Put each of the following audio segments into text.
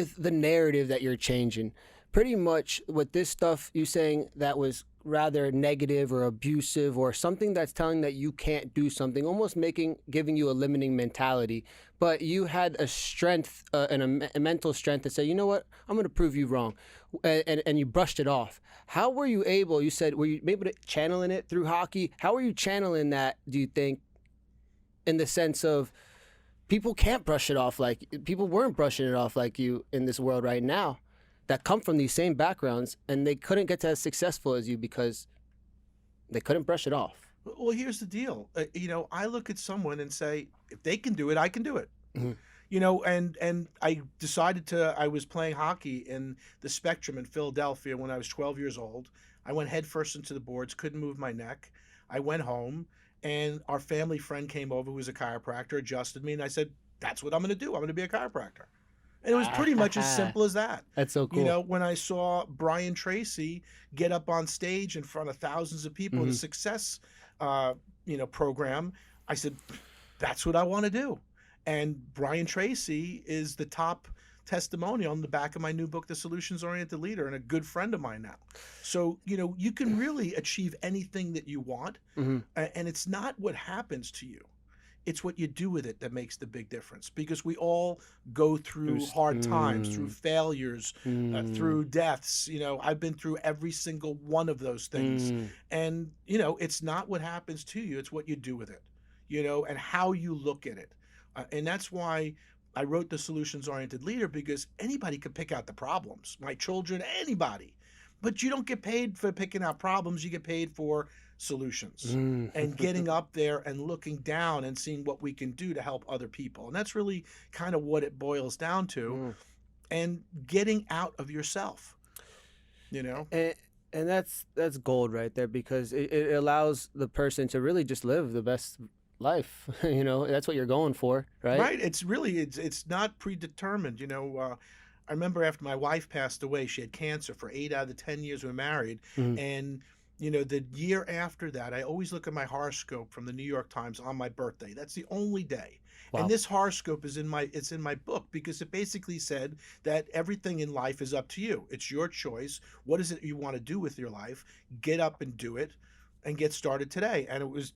with the narrative that you're changing. Pretty much with this stuff you saying that was rather negative or abusive or something that's telling that you can't do something, almost giving you a limiting mentality. But you had a strength and a mental strength to say, you know what, I'm going to prove you wrong. And you brushed it off. How were you able, you said, were you able to channeling it through hockey? How were you channeling that, do you think, in the sense of people can't brush it off like, people weren't brushing it off like you in this world right now that come from these same backgrounds, and they couldn't get to as successful as you because they couldn't brush it off? Well, here's the deal. I look at someone and say, if they can do it, I can do it. Mm-hmm. And I was playing hockey in the Spectrum in Philadelphia when I was 12 years old. I went headfirst into the boards, couldn't move my neck. I went home, and our family friend came over who was a chiropractor, adjusted me, and I said, that's what I'm going to do. I'm going to be a chiropractor. And it was pretty much as simple as that. That's so cool. When I saw Brian Tracy get up on stage in front of thousands of people in a success, program, I said, that's what I want to do. And Brian Tracy is the top testimonial on the back of my new book, The Solutions-Oriented Leader, and a good friend of mine now. So, you can really achieve anything that you want. And it's not what happens to you. It's what you do with it that makes the big difference, because we all go through hard times, through failures, through deaths. I've been through every single one of those things. And, it's not what happens to you. It's what you do with it, and how you look at it. And that's why I wrote The Solutions-Oriented Leader, because anybody could pick out the problems, my children, anybody. But you don't get paid for picking out problems. You get paid for solutions and getting up there and looking down and seeing what we can do to help other people. And that's really kind of what it boils down to. And getting out of yourself, And that's gold right there, because it allows the person to really just live the best life. That's what you're going for, right? Right. It's not predetermined. I remember after my wife passed away, she had cancer for 8 out of the 10 years we were married. And the year after that, I always look at my horoscope from the New York Times on my birthday. That's the only day. Wow. And this horoscope is in my book, because it basically said that everything in life is up to you. It's your choice. What is it you want to do with your life? Get up and do it, and get started today. And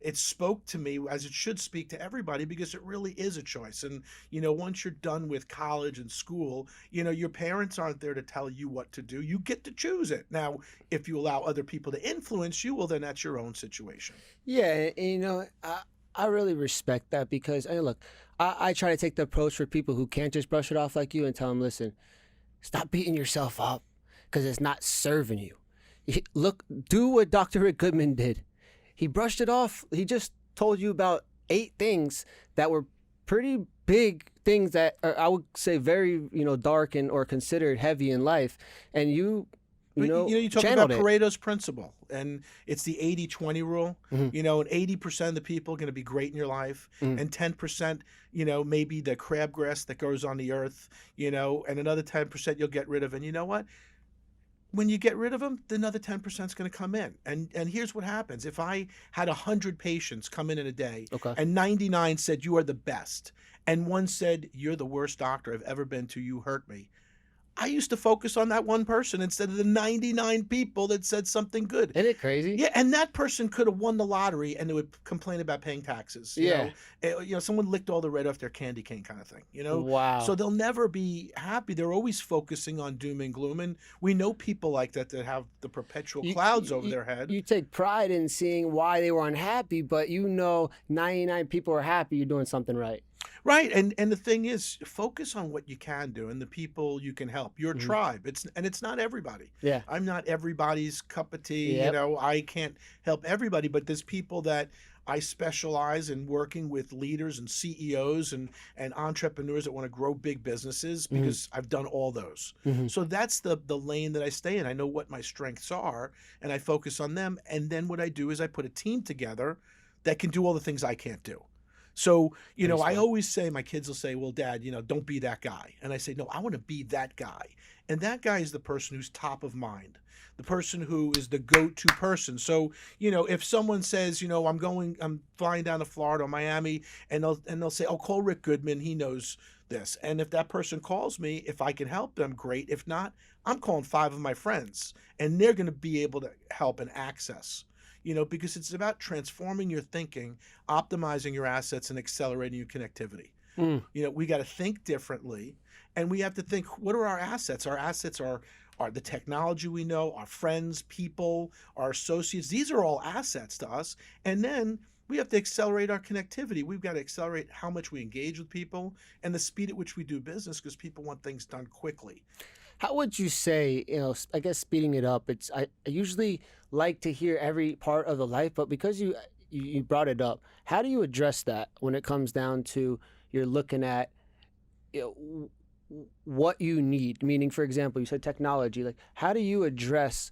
it spoke to me as it should speak to everybody, because it really is a choice. And, once you're done with college and school, your parents aren't there to tell you what to do. You get to choose it. Now, if you allow other people to influence you, well, then that's your own situation. Yeah. And, I really respect that, because, look, I try to take the approach for people who can't just brush it off like you and tell them, listen, stop beating yourself up, because it's not serving you. Look, do what Dr. Rick Goodman did. He brushed it off. He just told you about 8 things that were pretty big things that are, I would say, very, dark or considered heavy in life. And you talk about Pareto's principle, and it's the 80-20 rule. And 80% of the people are going to be great in your life, and 10%, maybe the crabgrass that grows on the earth, and another 10% you'll get rid of. And you know what? When you get rid of them, the another 10% is going to come in. And here's what happens. If I had 100 patients come in a day, and 99 said, you are the best, and 1 said, you're the worst doctor I've ever been to, you hurt me, I used to focus on that 1 person instead of the 99 people that said something good. Isn't it crazy? Yeah, and that person could have won the lottery, and they would complain about paying taxes. Someone licked all the red off their candy cane, kind of thing. Wow. So they'll never be happy. They're always focusing on doom and gloom, and we know people like that have the perpetual clouds over their head. You take pride in seeing why they were unhappy, but 99 people are happy. You're doing something right. Right, and the thing is, focus on what you can do and the people you can help. Your tribe. It's not everybody. Yeah, I'm not everybody's cup of tea. Yep. I can't help everybody, but there's people that I specialize in working with leaders and CEOs and entrepreneurs that want to grow big businesses, because I've done all those. So that's the lane that I stay in. I know what my strengths are, and I focus on them. And then what I do is I put a team together that can do all the things I can't do. So, I always say, my kids will say, well, Dad, don't be that guy. And I say, no, I want to be that guy. And that guy is the person who's top of mind, the person who is the go-to person. So, if someone says, I'm flying down to Florida or Miami, and they'll say, oh, call Rick Goodman, he knows this. And if that person calls me, if I can help them, great. If not, I'm calling 5 of my friends, and they're going to be able to help and access. Because it's about transforming your thinking, optimizing your assets, and accelerating your connectivity. We got to think differently, and we have to think, what are our assets? Our assets are the technology we know, our friends, people, our associates. These are all assets to us. And then we have to accelerate our connectivity. We've got to accelerate how much we engage with people and the speed at which we do business, because people want things done quickly. How would you say, I guess speeding it up, I usually like to hear every part of the life, but because you brought it up, how do you address that when it comes down to you're looking at what you need? Meaning, for example, you said technology. Like, how do you address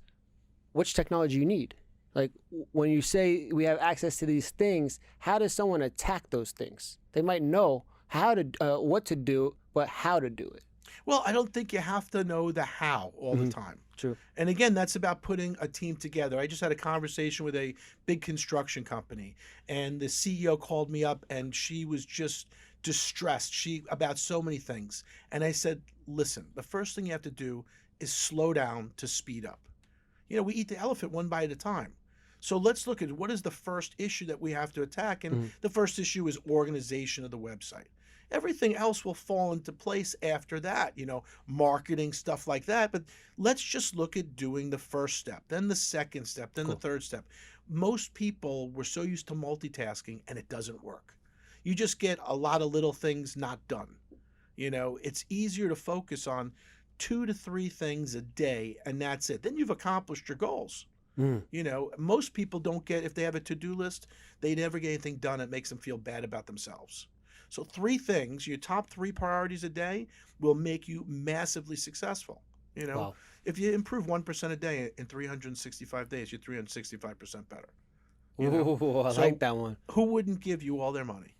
which technology you need? Like, when you say we have access to these things, how does someone attack those things? They might know what to do, but how to do it. Well, I don't think you have to know the how all the time. True. And again, that's about putting a team together. I just had a conversation with a big construction company, and the CEO called me up, and she was just distressed about so many things. And I said, listen, the first thing you have to do is slow down to speed up. We eat the elephant one bite at a time. So let's look at what is the first issue that we have to attack. And the first issue is organization of the website. Everything else will fall into place after that, marketing, stuff like that. But let's just look at doing the first step, then the second step, then the third step. Most people were so used to multitasking, and it doesn't work. You just get a lot of little things not done. It's easier to focus on 2 to 3 things a day, and that's it. Then you've accomplished your goals. Most people don't get, if they have a to-do list, they never get anything done. It makes them feel bad about themselves. So 3 things, your top 3 priorities a day will make you massively successful. Wow. If you improve 1% a day in 365 days, you're 365% better. Ooh, I like that one. Who wouldn't give you all their money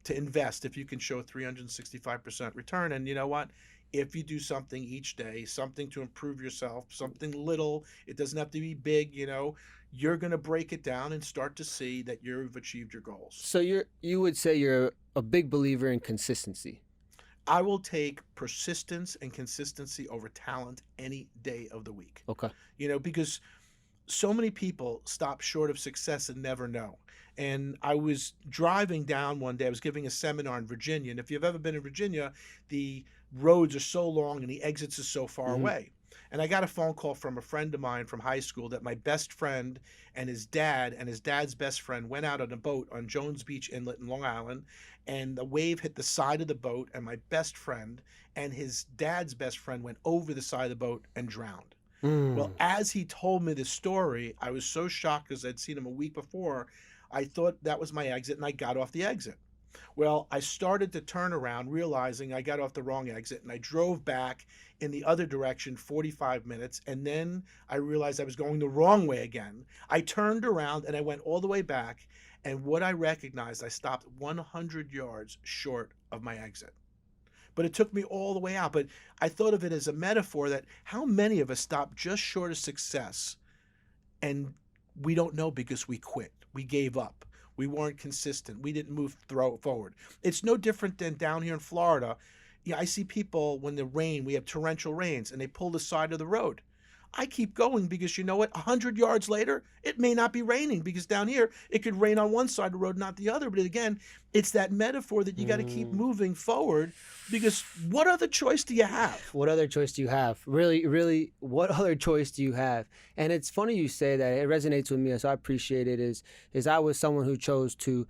to invest if you can show 365% return? And you know what? If you do something each day, something to improve yourself, something little, it doesn't have to be big, you're going to break it down and start to see that you've achieved your goals. So you would say you're a big believer in consistency. I will take persistence and consistency over talent any day of the week. Okay. Because so many people stop short of success and never know. And I was driving down one day, I was giving a seminar in Virginia. And if you've ever been in Virginia, the roads are so long and the exits are so far away. And I got a phone call from a friend of mine from high school that my best friend and his dad's best friend went out on a boat on Jones Beach Inlet in Long Island, and the wave hit the side of the boat, and my best friend and his dad's best friend went over the side of the boat and drowned. Well, as he told me this story, I was so shocked because I'd seen him a week before. I thought that was my exit, and I got off the exit. Well, I started to turn around, realizing I got off the wrong exit, and I drove back in the other direction 45 minutes, and then I realized I was going the wrong way again. I turned around, and I went all the way back, and what I recognized, I stopped 100 yards short of my exit. But it took me all the way out. But I thought of it as a metaphor that how many of us stop just short of success, and we don't know because we quit. We gave up. We weren't consistent. We didn't move forward. It's no different than down here in Florida. I see people when we have torrential rains, and they pull the side of the road. I keep going because you know what? 100 yards later, it may not be raining, because down here, it could rain on one side of the road, not the other. But again, it's that metaphor that you got to keep moving forward, because what other choice do you have? What other choice do you have? Really, really, what other choice do you have? And it's funny you say that. It resonates with me, so I appreciate it, is I was someone who chose to,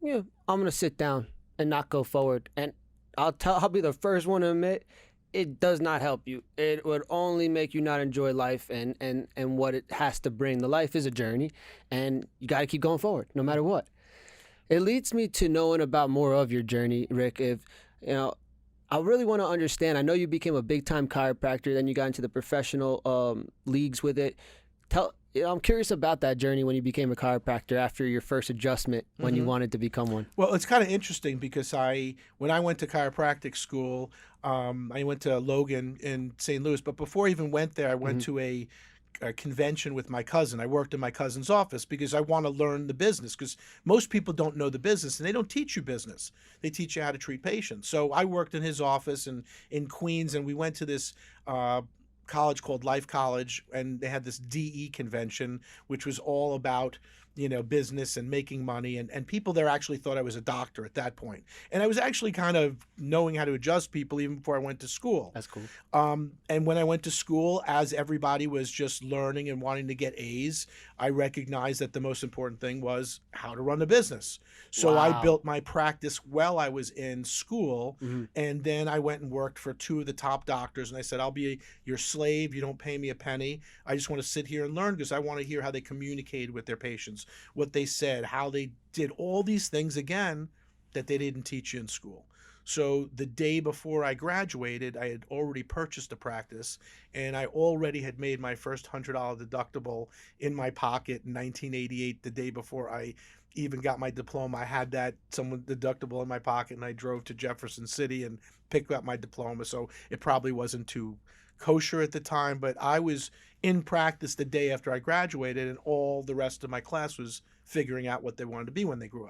I'm going to sit down and not go forward. And I'll be the first one to admit, it does not help you. It would only make you not enjoy life and what it has to bring. The life is a journey, and you got to keep going forward no matter what. It leads me to knowing about more of your journey, Rick. If I really want to understand. I know you became a big-time chiropractor, then you got into the professional leagues with it. I'm curious about that journey when you became a chiropractor after your first adjustment when you wanted to become one. Well, it's kind of interesting because when I went to chiropractic school, I went to Logan in St. Louis, but before I even went there, I went to a a convention with my cousin. I worked in my cousin's office because I want to learn the business, because most people don't know the business and they don't teach you business. They teach you how to treat patients. So I worked in his office in Queens, and we went to this college called Life College, and they had this DE convention, which was all about, business and making money. And people there actually thought I was a doctor at that point. And I was actually kind of knowing how to adjust people even before I went to school. That's cool. And when I went to school, as everybody was just learning and wanting to get A's, I recognized that the most important thing was how to run a business. So I Wow. built my practice while I was in school. Mhm. And then I went and worked for two of the top doctors. And I said, I'll be your slave. You don't pay me a penny. I just want to sit here and learn, because I want to hear how they communicated with their patients, what they said, how they did all these things, again, that they didn't teach you in school. So the day before I graduated, I had already purchased a practice, and I already had made my first $100 deductible in my pocket in 1988, the day before I even got my diploma. I had that someone deductible in my pocket, and I drove to Jefferson City and picked up my diploma. So it probably wasn't too kosher at the time, but I was in practice the day after I graduated, and all the rest of my class was figuring out what they wanted to be when they grew up.